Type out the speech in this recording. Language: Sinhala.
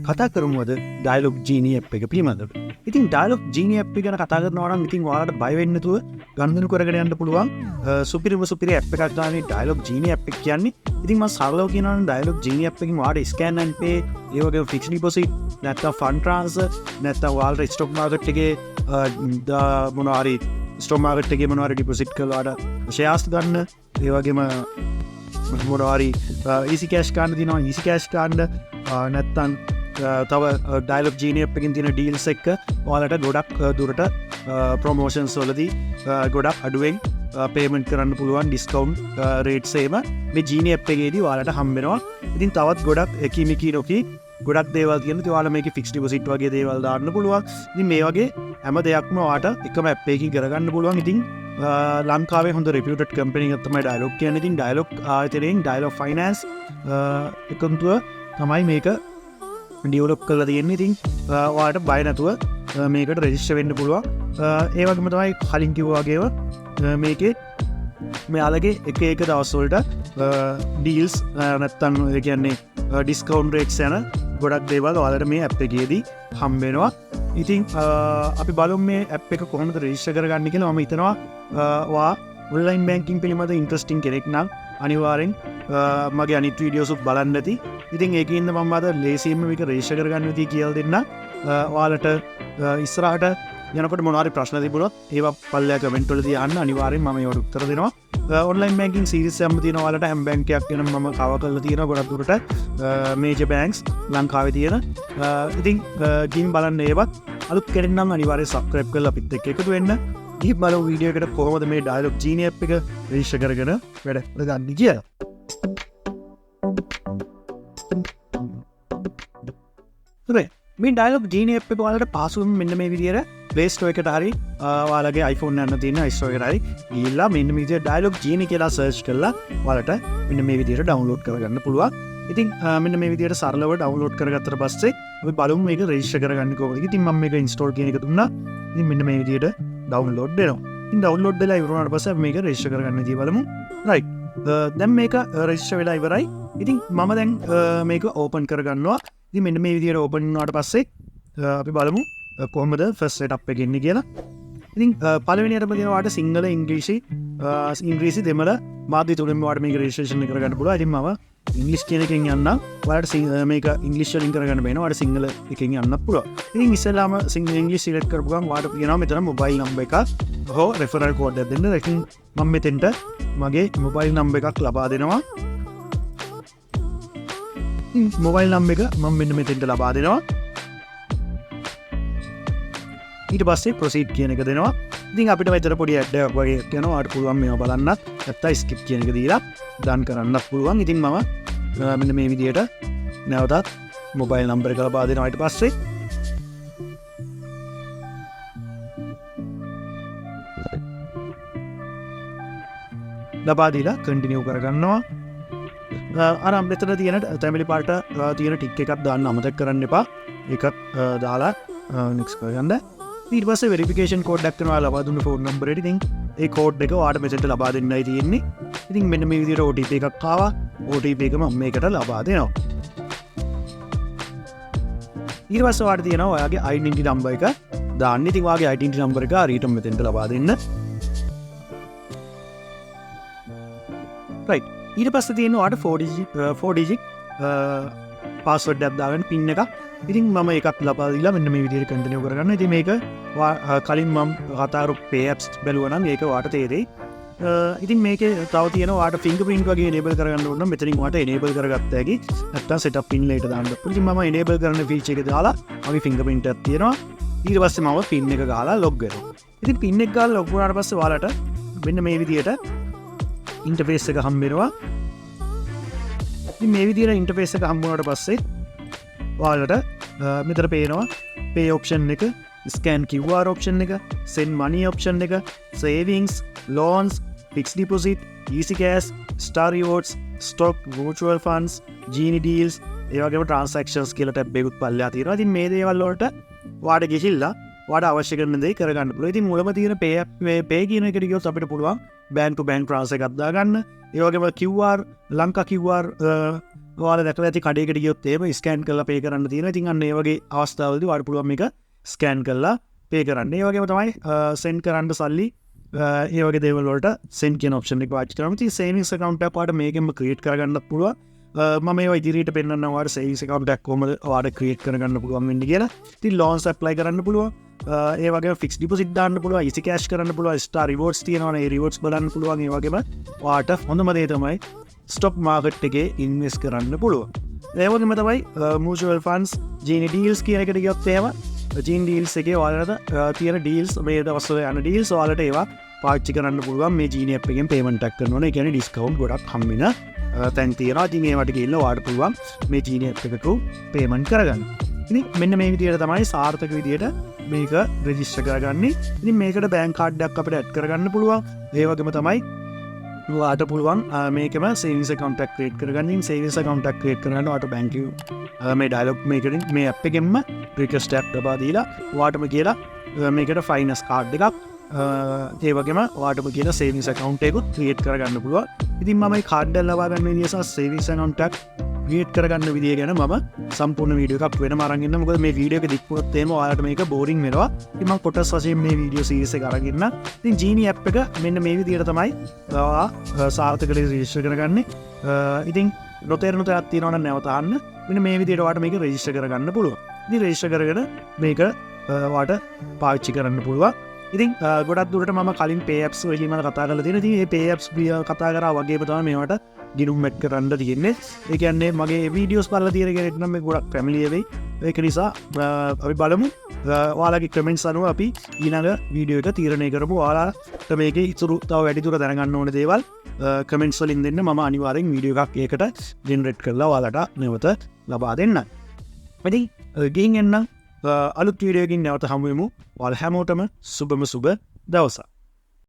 කතා කරමුද dialog genie app එක පිළිබඳව. ඉතින් dialog genie app එක ගැන කතා කරනවා නම් ඉතින් ඔයාලට බය වෙන්න නැතුව ගනුදෙනු කරගෙන යන්න පුළුවන්. සුපිරි app එකක් ගන්න dialog genie app එක කියන්නේ. ඉතින් මම සරලව කියනවා නම් dialog genie app එකකින් ඔයාලට scan and pay, ඒ වගේම fixed deposit, නැත්නම් fund transfer, නැත්නම් ඔයාලට stock market එකේ මොනවා හරි stock market එකේ මොනවා හරි deposit කරලා shares ගන්න, ඒ වගේම මොනවා හරි easy cash ගන්න දිනවා, easy cash ගන්න නැත්නම් තව dialog genie app එකකින් තියෙන deals එක ඔයාලට ගොඩක් දුරට promotions වලදී ගොඩක් අඩුවෙන් payment කරන්න පුළුවන් discount rates ඒම මේ genie app එකේදී ඔයාලට හම්බ වෙනවා. ඉතින් තවත් ගොඩක් එකිමිකි නොකි ගොඩක් දේවල් තියෙනවා. ඉතින් ඔයාලා මේකේ fixed deposit වගේ දේවල් දාන්න පුළුවන්. ඉතින් මේ වගේ හැම දෙයක්ම ඔයාලට එකම app එකකින් කරගන්න පුළුවන්. ඉතින් ලංකාවේ හොඳ reputed company එකක් තමයි dialog කියන්නේ. ඉතින් dialog ආයතනයෙන් dialog finance එකතුව තමයි මේක ඩියවලොප් කරලා තියෙන්නේ. ඉතින් ඔයාලට බය නැතුව මේකට රෙජිස්ටර් වෙන්න පුළුවන්. ඒ වගේම තමයි කලින් කිව්වා වගේම මේකේ මෙයාලගේ එක දවස් වලට ඩීල්ස් නැත්තම් ඒ කියන්නේ ඩිස්කවුන්ට් රේට්ස් යන ගොඩක් දේවල් ඔයාලට මේ ඇප් එකේදී හම්බ වෙනවා. ඉතින් අපි බලමු මේ ඇප් එක කොහොමද රෙජිස්ටර් කරගන්නේ කියලා. මම හිතනවා ඔයා ඔන්ලයින් බැංකින් පිළිබඳ ඉන්ට්‍රස්ටිං කෙනෙක් නම් අනිවාර්යෙන් මගේ අනිත් වීඩියෝස් උත් බලන්න ඇති. ඉතින් ඒකින්ද මම අද ලේසියෙන්ම මේක රෙජිස්ටර් කරගන්න විදිහ කියලා දෙන්න. ඔයාලට ඉස්සරහට යනකොට මොනවාරි ප්‍රශ්න තිබුණොත් ඒවා පල්ලෙහා කමෙන්ට් වලදී අහන්න. අනිවාර්යෙන් මම ඒවට උත්තර දෙනවා. ඔන්ලයින් බැංකින් සීරීස් එකක් තියෙනවා. ඔයාලට හැම බැංකයක් ගැන මම කව කරලා තියෙනවා ගොඩක් දුරට මේජර් බැංක්ස් ලංකාවේ තියෙන. ඉතින් ගිහින් බලන්න ඒවත්. අලුත් කෙනෙක් නම් අනිවාර්යෙන් subscribe කරලා අපිත් එක්ක එකතු වෙන්න. ගිහින් බලමු වීඩියෝ එකට කොහොමද මේ dialog genie app එක රෙජිස්ටර් කරගෙන වැඩ ගන්න කියලා. මේ dialog genie app එක ඔයාලට පහසුවෙන් මෙන්න මේ විදිහට Play Store එකට හරි ඔයාලගේ iPhone එකකට තියෙන iStore එකට හරි ගිහිල්ලා මෙන්න මේ විදිහට dialog genie කියලා search කරලා ඔයාලට මෙන්න මේ විදිහට download කරගන්න පුළුවන්. ඉතින් මෙන්න මේ විදිහට සරලව download කරගත්තට පස්සේ අපි බලමු මේක register කරගන්න කොහොමද. ඉතින් මම මේක install කියන එක දුන්නා. ඉතින් මෙන්න මේ විදිහට download වෙනවා. ඉතින් download වෙලා ඉවර වුණාට පස්සේ අපි මේක register කරගන්න විදිහ බලමු. right. දැන් මේක register වෙලා ඉවරයි. ඉතින් මම දැන් මේක open කරගන්නවා. ඉතින් මෙන්න මේ විදිහට open වුණාට පස්සේ අපි බලමු කොහොමද first setup එක එන්නේ කියලා. ඉතින් පළවෙනියටම දෙනවා සිංහල ඉංග්‍රීසි දෙමළ මාධ්‍ය තුනෙන්ම ඔයාලට මේක registration එක කරගන්න පුළුවන්. ඉතින් මම ඉංග්‍රීසි කියන එකෙන් යන්න. ඔයාලට මේක ඉංග්‍රීසි වලින් කරගන්න බෑනේ. ඔයාලට සිංහල එකෙන් යන්න පුළුවන්. ඉතින් ඉස්සෙල්ලාම ඉංග්‍රීසි select කරපු ගමන් ඔයාලට කියනවා මෙතන mobile number එකක් හෝ referral code එකක් දෙන්න. ඉතින් මම මෙතෙන්ට මගේ mobile number එකක් ලබා දෙනවා. මොබයිල් නම් එක මම මෙන්න මෙතෙන්ට ලබා දෙනවා. ඊට පස්සේ proceed කියන එක දෙනවා. ඉතින් අපිට මෙතන පොඩි ad එකක් වගේ යනවා. ඔයාලට පුළුවන් මේවා බලන්නත්. නැත්නම් skip කියන එක දීලා done කරන්නත් පුළුවන්. ඉතින් මම මෙන්න මේ විදිහට නැවතත් මොබයිල් නම්බර් එක ලබා දෙනවා. ඊට පස්සේ ලබා දීලා continue කරගන්නවා. අර මෙතන තියෙන තැඹිලි පාට තියෙන ටික් එකක් දාන්න අමතක කරන්න එපා. ඒකත් දාලා next කරගන්න. ඊට පස්සේ verification code එකක් කරනවා ලබා දුන්න phone number එකට. ඉතින් ඒ code එක ඔයාලට මෙතෙන්ට ලබා දෙන්නයි තියෙන්නේ. ඉතින් මෙන්න මේ විදිහට OTP එකක් ආවා. OTP එක මම මේකට ලබා දෙනවා. ඊට පස්සේ ඔයාලට තියෙනවා ඔයාගේ identity number එක දාන්න. ඉතින් ඔයාගේ identity number එක හරියටම මෙතෙන්ට ලබා දෙන්න. right. ඊට පස්සේ තියෙන ඔයාලට 4 digit password එකක් දාගන්න pin එකක්. ඉතින් මම එකක් ලබා දීලා මෙන්න මේ විදිහට continue කරගන්න. ඉතින් මේක කලින් මම කතා කරපු pay apps බැලුවා නම් ඒක ඔයාලට තේරෙයි. ඉතින් මේකේ තව තියෙනවා ඔයාලට fingerprint වගේ enable කරගන්න ඕන නම් මෙතනින් ඔයාලට enable කරගත්ත හැකි. නැත්තම් setup pin later දාන්න පුළුවන්. ඉතින් මම enable කරන feature එක දාලා මගේ fingerprint එකක් තියෙනවා. ඊට පස්සේ මම pin එක ගහලා log වෙනවා. ඉතින් pin එක ගහලා log වුණාට පස්සේ ඔයාලට මෙන්න මේ විදිහට interface එක හම්බ වෙනවා. ඉතින් මේ විදිහට interface එක හම්බ වුණාට පස්සේ ඔයාලට මෙතන පේනවා pay option එක, scan QR option එක, send money option එක, savings, loans, fixed deposit, easy cash, star rewards, stock, virtual funds, genie deals, ඒ වගේම transactions කියලා tab එකකුත් පල්ලෙහා තියෙනවා. ඉතින් මේ දේවල් වලට ඔයාලට ගිහිල්ලා ඔයාලට අවශ්‍ය කරන දේ කරගන්න පුළුවන්. ඉතින් මුලම තියෙන pay කියන එකට ගියොත් අපිට පුළුවන් bank to bank transfer එකක් දාගන්න. ඒ වගේම QR ලංකා QR ඔයාලා දැකලා ඇති කඩේකට ගියොත් එහෙම ස්කෑන් කරලා පේ කරන්න තියෙනවා. ඉතින් අන්න ඒ වගේ අවස්ථාවලදී ඔයාලට පුළුවන් මේක ස්කෑන් කරලා පේ කරන්න. ඒ වගේම තමයි සෙන්ඩ් කරන්න සල්ලි ඒ වගේ දේවල් වලට සෙන්ඩ් කියන ඔප්ෂන් එක පාවිච්චි කරනවා. ඉතින් සේවිංස් account එකක් ඔයාලට මේකෙන්ම ක්‍රියේට් කරගන්නත් පුළුවන්. මම ඒවා ඉදිරියට පෙන්වන්නම් ඔයාලට සේවිංස් account එකක් කොහොමද ඔයාලට ක්‍රියේට් කරගන්න පුළුවන් වෙන්නේ කියලා. ඉතින් loans apply කරන්න පුළුවන්. ඒ වගේ ෆික්ස් ඩිපොසිට් දාන්න පුළුවන්, easy cash කරන්න පුළුවන්, star rewards තියෙනවනේ ඒ rewards බලන්න පුළුවන්. ඒ වගේම ඔයාලට හොඳම දේ තමයි ස්ටොක් මාකට් එකේ ඉන්වෙස්ට් කරන්න පුළුවන්. ඒ වගේම තමයි mutual funds, genie deals කියන එකට ගියොත් එහෙම genie deals එකේ ඔයාලට තියෙන deals මේ දවස්වල යන deals ඔයාලට ඒවා පාවිච්චි කරන්න පුළුවන්. මේ genie app එකෙන් payment එකක් කරනවනේ. ඒ කියන්නේ discount ගොඩක් හම්බ වෙන තැන් තියෙනවා. ඉතින් ඒවට ගිහිල්ලා ඔයාලට පුළුවන් මේ genie app එකක payment කරගන්න. ඉතින් මෙන්න මේ විදිහට තමයි සාර්ථක විදිහට මේක රෙජිස්ටර් කරගන්නේ. ඉතින් මේකට බැංක් කාඩ් එකක් අපිට ඇඩ් කරගන්න පුළුවන්. ඒ වගේම තමයි ඔයාලට පුළුවන් මේකම සේවිංස් account එකක් ක්‍රියේට් කරගන්න. සේවිංස් account එකක් ක්‍රියේට් කරගන්න ඔයාලට බැංකුව මේ dialog මේකෙන් මේ app එකෙන්ම request app ලබා දීලා ඔයාලටම කියලා මේකට finance card එකක් ඒ වගේම ඔයාලටම කියලා සේවිංස් account එකකුත් ක්‍රියේට් කරගන්න පුළුවන්. ඉතින් මම මේ කාඩ් එක ලබා ගන්න විදිය සහ සේවිංස් account එකක් ක්‍රියේට් කරගන්න විදිය ගැන මම සම්පූර්ණ වීඩියෝ එකක් වෙනම අරන් ඉන්නවා. මොකද මේ වීඩියෝ එක දික් වුණොත් එහෙම ඔයාලට මේක බෝරින් වෙනවා. ඉතින් මම කොටස් වශයෙන් මේ වීඩියෝ සීරීස් එක අරන් ඉන්නවා. ඉතින් genie app එක මෙන්න මේ විදියට තමයි ඔයා සාර්ථකව රෙජිස්ටර් කරගන්නේ. ඉතින් නොතේරෙන තැනක් තියෙනවා නම් නැවත අහන්න. මෙන්න මේ විදියට ඔයාලට මේක රෙජිස්ටර් කරගන්න පුළුවන්. ඉතින් රෙජිස්ටර් කරගෙන මේක ඔයාලට පාවිච්චි කරන්න පුළුවන්. ඉතින් ගොඩක් දුරට මම කලින් pay apps වලින් මම කතා කරලා තියෙනවා. ඉතින් මේ pay apps කතා කරා වගේම තමයි මේවට ගිණුම් ඇඩ් කරන්න තියෙන්නේ. ඒ කියන්නේ මගේ වීඩියෝස් බලලා තියෙන කෙනෙක් නම් මේ ගොඩක් ෆැමිලියර් වෙයි. ඒක නිසා අපි බලමු ඔයාලගේ කමෙන්ට්ස් අනුව අපි ඊළඟ වීඩියෝ එක තීරණය කරමු. ඔයාලට මේකේ ඉතුරු තව වැඩිදුර දැනගන්න ඕන දේවල් කමෙන්ට්ස් වලින් දෙන්න. මම අනිවාර්යෙන් වීඩියෝ එකක් ඒකට ජෙනරේට් කරලා ඔයාලට නැවත ලබා දෙන්නම්. ඉතින් ගිහින් එන්න අලුත් වීඩියෝ එකකින් නැවත හමු වෙමු. ඔයාලා හැමෝටම සුබම සුබ දවසක්.